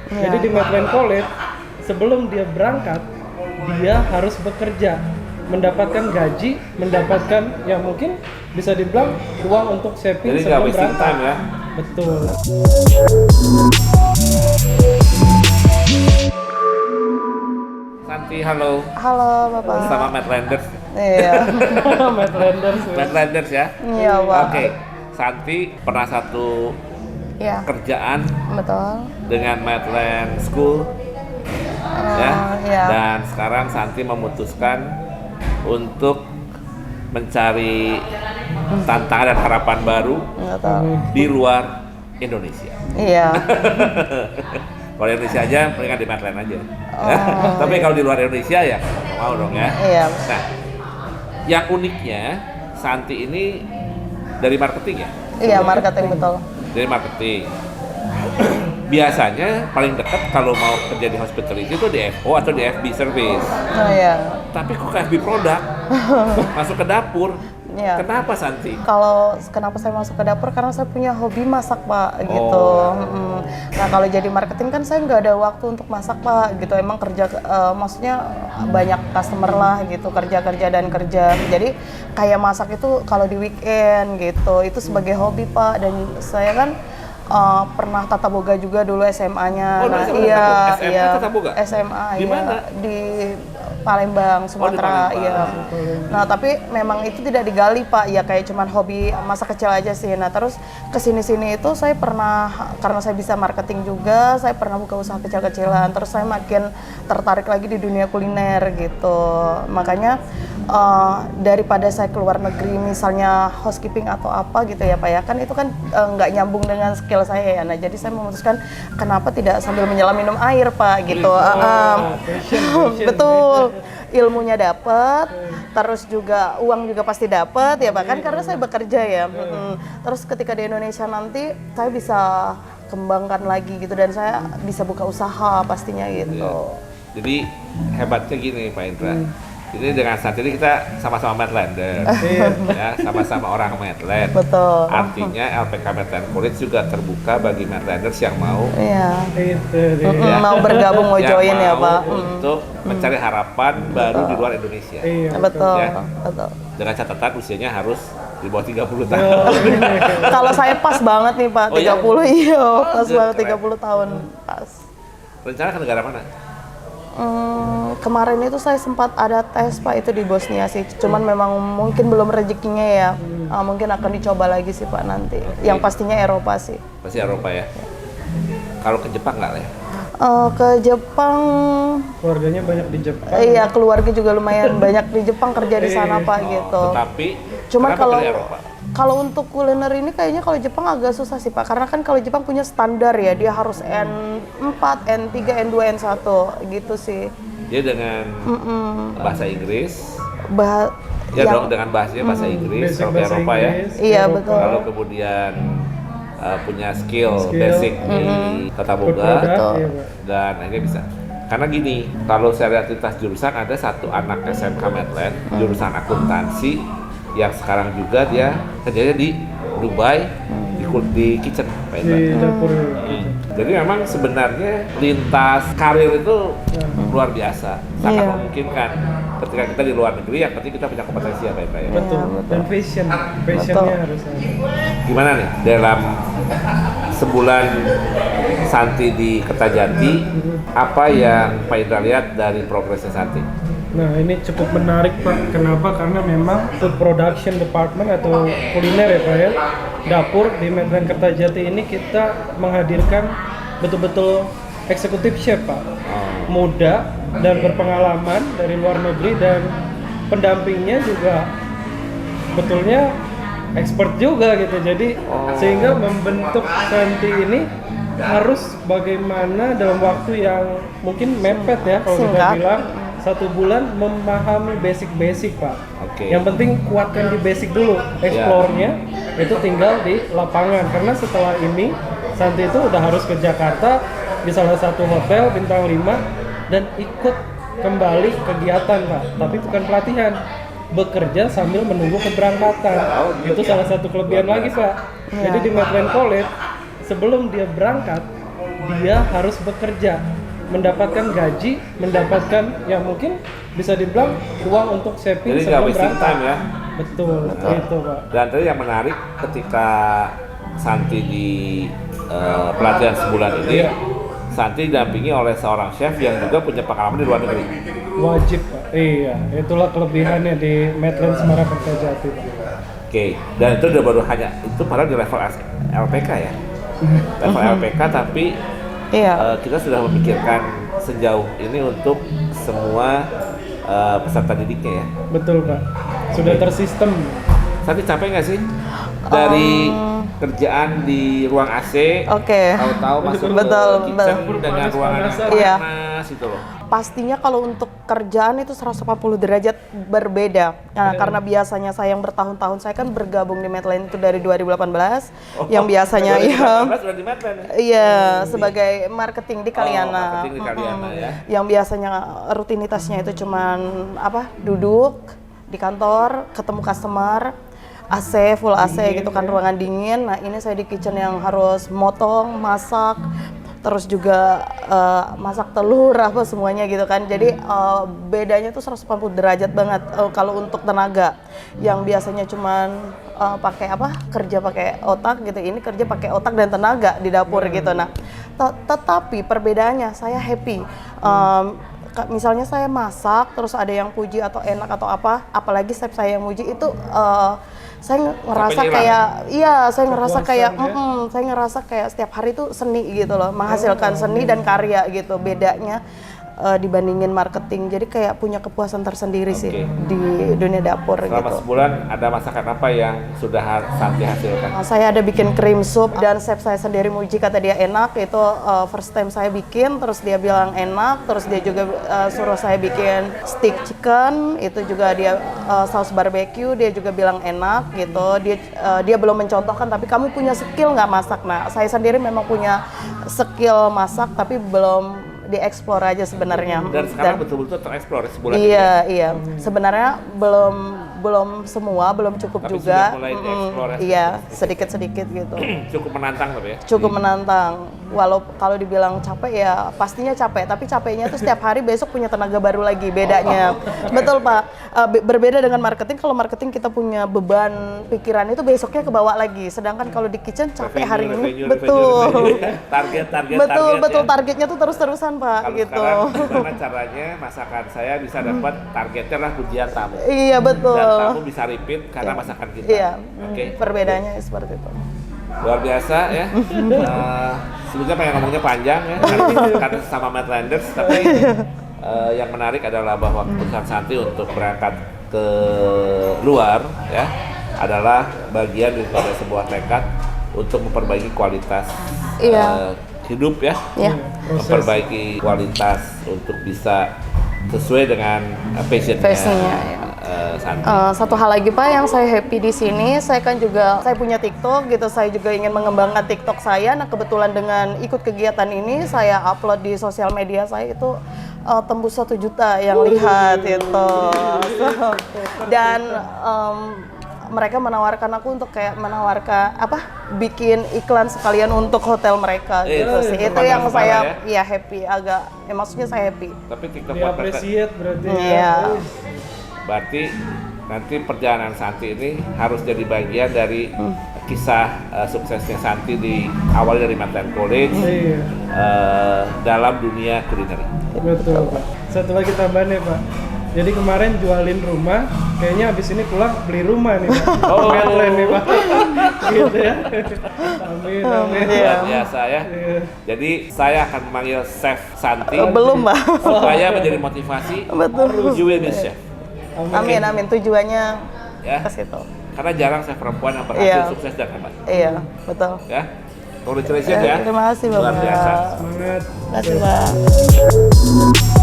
Jadi di Medland College sebelum dia berangkat dia harus bekerja, mendapatkan gaji, mendapatkan ya mungkin bisa dibilang uang untuk saving Jadi sebelum nggak wasting berangkat. time ya? Betul. Santi, halo. Halo Bapak. Sama Medlanders. Iya. Medlanders. Medlanders ya? Iya Pak. Oke, Santi pernah satu Iya. kerjaan Betul. dengan Medland School ya. Iya. Dan sekarang Santi memutuskan untuk mencari tantangan dan harapan baru Betul. di luar Indonesia. Iya. Kalau Indonesia aja, mendingan di Medland aja. Tapi kalau di luar Indonesia ya mau dong ya. Iya. Nah, yang uniknya Santi ini dari marketing ya? Iya, marketing betul. Dari marketing. Biasanya paling dekat kalau mau kerja di hospitality itu di FO atau di FB service. Oh iya. Tapi kok ke FB produk? Masuk ke dapur. Iya. Kenapa Santi? Kalau kenapa saya masuk ke dapur karena saya punya hobi masak Pak gitu. Nah kalau jadi marketing kan saya nggak ada waktu untuk masak Pak gitu. Emang kerja maksudnya banyak customer lah gitu, kerja dan kerja. Jadi kayak masak itu kalau di weekend gitu. Itu sebagai hobi Pak. Dan saya kan pernah tata boga juga dulu SMA-nya. Oh, nah SMA iya tata boga? SMA Di iya. mana? Di Palembang, Sumatera, Palembang. iya. Nah, tapi memang itu tidak digali, Pak. Ya kayak cuman hobi masa kecil aja sih. Nah, terus kesini-sini itu saya pernah, karena saya bisa marketing juga, saya pernah buka usaha kecil-kecilan. Terus saya makin tertarik lagi di dunia kuliner gitu. Makanya daripada saya keluar negeri, misalnya housekeeping atau apa gitu ya, Pak ya, kan itu kan nggak nyambung dengan skill saya ya. Nah, jadi saya memutuskan kenapa tidak sambil menyelam minum air, Pak, gitu. Betul. Ilmunya dapat, terus juga uang juga pasti dapat ya bahkan karena saya bekerja ya. Terus ketika di Indonesia nanti saya bisa kembangkan lagi gitu dan saya bisa buka usaha pastinya gitu. Jadi hebatnya gini Pak Indra. Jadi dengan saat ini kita sama-sama Medlander, ya, sama-sama orang Medland. Betul. Artinya LPK Medland College juga terbuka bagi Medlanders yang mau, Iya. ya, Mau bergabung, mau yang join ya mau Pak. untuk mencari harapan baru di luar Indonesia. Betul. Ya. Betul. Dengan catatan usianya harus di bawah 30 tahun. Kalau saya pas banget nih Pak, Oh, iya? 30 iya, pas banget keren. 30 tahun pas. Rencana ke negara mana? Kemarin itu saya sempat ada tes Pak itu di Bosnia sih, cuman memang mungkin belum rezekinya ya. Mungkin akan dicoba lagi sih Pak nanti. Yang pastinya Eropa sih. Pasti Eropa ya. Kalau ke Jepang nggak lah ya? Ke Jepang, Keluarganya banyak di Jepang. iya keluarga juga lumayan banyak di Jepang kerja di sana Pak gitu. Tetapi Cuman kenapa pilih Eropa? kalau untuk kuliner ini kayaknya kalau Jepang agak susah sih Pak, karena kan kalau Jepang punya standar ya, dia harus N4, N3, N2, N1 gitu sih. Dia dengan bahasa Inggris, ya dong dengan bahasa Inggris, Basic kalau ke bahasa Eropa ya. Inggris, Iya, Eropa. betul. Lalu kemudian punya skill basic di tata boga, Berproduk, iya, Pak. dan akhirnya bisa. Karena gini, kalau saya lihat lintas jurusan ada satu anak SMK Medland, jurusan akuntansi, yang sekarang juga dia kerjanya di Dubai, di kitchen, Pak Indra. Di dapur. Jadi memang sebenarnya lintas karir itu luar biasa, sangat Iya. memungkinkan. Ketika kita di luar negeri, yang penting kita punya kompetensi ya Pak Indra ya. Betul. Dan passionnya harus ada. Gimana nih dalam sebulan Santi di Kertajati, apa yang Pak Indra lihat dari progresnya Santi? Nah ini cukup menarik Pak. Kenapa? Karena memang food production department atau kuliner ya Pak ya, dapur di Medland Kertajati ini kita menghadirkan betul-betul eksekutif chef Pak, muda dan berpengalaman dari luar negeri, dan pendampingnya juga betulnya expert juga gitu. Jadi sehingga membentuk Santi ini harus bagaimana dalam waktu yang mungkin mepet ya kalau kita Singkat. bilang 1 bulan memahami basic Pak. Oke. Yang penting kuatkan di basic dulu, explore-nya itu tinggal di lapangan. Karena setelah ini Santi itu udah harus ke Jakarta di salah satu hotel bintang 5 dan ikut kembali kegiatan Pak. Tapi bukan pelatihan, bekerja sambil menunggu keberangkatan. Itu salah satu kelebihan lagi Pak. Jadi di Medland College sebelum dia berangkat dia harus bekerja, mendapatkan gaji, mendapatkan yang mungkin bisa dibilang uang untuk saving Jadi nggak sebelum wasting berangkat. time ya. Betul, gitu Pak. Dan tadi yang menarik ketika Santi di pelatihan sebulan ini, Iya. Santi didampingi oleh seorang chef yang juga punya pengalaman di luar negeri. Wajib Pak. Iya, itulah kelebihannya di Medland Semarang Kertajati Pak. Oke, dan itu udah baru hanya itu padahal di level LPK ya. Level LPK tapi Iya. kita sudah memikirkan sejauh ini untuk semua peserta didiknya ya. Betul Pak. Sudah tersistem. Santi capek nggak sih dari kerjaan di ruang AC? Oke. Tahu-tahu masuk Betul, ke kitchen betul. dengan ruangan yang Panas-panasan. Iya. panas gitu loh. Pastinya kalau untuk kerjaan itu 140 derajat berbeda. Nah, karena biasanya saya yang bertahun-tahun, saya kan bergabung di Medland itu dari 2018, yang biasanya ya 2018 sudah di Medland ya? iya sebagai marketing di Kaliana. marketing di Kaliana ya. Yang biasanya rutinitasnya itu cuman duduk di kantor, ketemu customer, AC, full AC gitu kan, ruangan dingin. Nah, ini saya di kitchen yang harus motong, masak, terus juga masak telur apa semuanya gitu kan. Jadi bedanya tuh 180 derajat banget kalau untuk tenaga. Yang biasanya cuman pakai kerja pakai otak gitu, ini kerja pakai otak dan tenaga di dapur gitu. Nah, tetapi perbedaannya saya happy. Misalnya saya masak terus ada yang puji atau enak atau apa, apalagi chef saya yang muji itu saya ngerasa Capeknya kayak saya ngerasa kayak Kepuasan, saya ngerasa kayak setiap hari itu seni gitu loh, menghasilkan seni dan karya gitu. Bedanya dibandingin marketing, jadi kayak punya kepuasan tersendiri sih di dunia dapur Selama gitu. sebulan ada masakan apa yang sudah Santi hasilkan? Nah, saya ada bikin cream soup dan chef saya sendiri muji, kata dia enak. Itu first time saya bikin, terus dia bilang enak. Terus dia juga suruh saya bikin steak chicken, itu juga dia saus barbecue, dia juga bilang enak gitu. Dia belum mencontohkan, tapi kamu punya skill nggak masak? Nah, saya sendiri memang punya skill masak, tapi belum dieksplor aja sebenarnya. Dan sekarang betul-betul tereksplor sebulan ini. Iya. Sebenarnya belum semua, belum cukup Tapi juga. sudah mulai dieksplorasi. Iya, sedikit-sedikit gitu. Cukup menantang tapi ya. Cukup menantang. Walau kalau dibilang capek ya pastinya capek, tapi capeknya itu setiap hari besok punya tenaga baru lagi, bedanya. Betul Pak. Berbeda dengan marketing. Kalau marketing kita punya beban pikiran itu besoknya kebawa lagi. Sedangkan kalau di kitchen capek hari ini. Betul. Target. Betul, ya. targetnya tuh terus-terusan Pak Kalau gitu. sekarang gimana caranya masakan saya bisa dapat targetnya lah pujian tamu. Iya, betul. Dan tamu bisa repeat karena masakan kita. Iya. Oke. Perbedaannya seperti itu. Luar biasa ya. Sebetulnya pengen ngomongnya panjang ya, karena sama Medlanders, tapi yang menarik adalah bahwa keputusan Santi untuk berangkat ke luar ya adalah bagian daripada sebuah tekad untuk memperbaiki kualitas hidup ya, memperbaiki kualitas untuk bisa sesuai dengan passionnya ya. Santi. Satu hal lagi Pak yang saya happy di sini, saya punya TikTok gitu, saya juga ingin mengembangkan TikTok saya. Nah, kebetulan dengan ikut kegiatan ini saya upload di sosial media saya itu tembus 1 juta yang lihat itu. Dan mereka menawarkan aku untuk bikin iklan sekalian untuk hotel mereka gitu sih. Itu yang saya happy, maksudnya saya happy. Tapi TikTok Di-appreciate berarti. Iya. Berarti nanti perjalanan Santi ini harus jadi bagian dari kisah suksesnya Santi di awal dari Medland College dalam dunia kulineri. Betul Pak. Satu lagi tambahannya Pak. Jadi kemarin jualin rumah, kayaknya habis ini pulang beli rumah nih Pak. Medland nih Pak. Gitu ya. Amin. Luar biasa ya. Jadi saya akan memanggil Chef Santi Belum Pak. supaya menjadi motivasi. Betul. You will be chef. Amin. Tujuannya Ya. ke situ. Karena jarang chef perempuan yang berhasil Iya. sukses dan hebat. Iya, betul. Ya. Congratulations ya. Terima kasih Bapak. Luar biasa. Semangat. Terima kasih Pak.